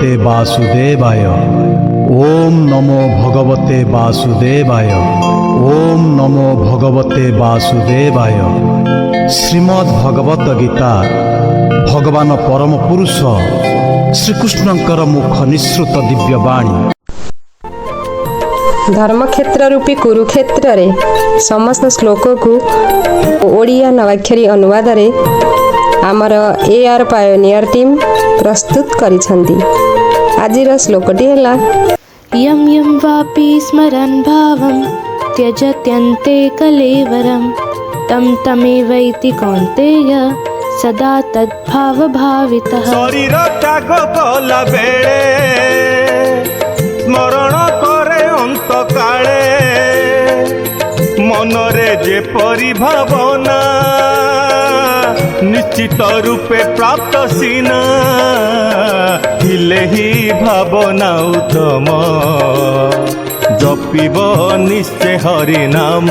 भगवते वासुदेवाय। ओम नमो भगवते वासुदेवाय। ओम नमो भगवते वासुदेवाय। श्रीमद् भगवत गीता भगवान परम पुरुष श्रीकृष्णंकर मुख निःसृत दिव्य वाणी। धर्मक्षेत्र रूपी कुरुक्षेत्र रे समस्त श्लोक को ओडिया नवाक्षरी अनुवाद रे आमर AR पायोनियर टीम प्रस्तुत करिसंती। आजिर श्लोकटी हैला यं यं वापि स्मरन् भावं त्यजत्यन्ते कलेवरं तं तमेवैति कौन्तेय सदा तद्भावभावितः। शरीर त्याग कला बेले स्मरण करे अंत काले मनरे जे परिभावना निश्चित रूपे प्राप्त सीना हिले ही भावना उत्तम जपिब निश्चय हरि नाम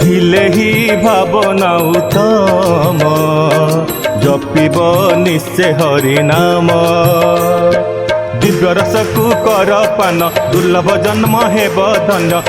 हिले ही भावना उत्तम जपिब निश्चय हरि नाम। दिव्य रस को कर पान दुर्लभ जन्म हेब धन्य।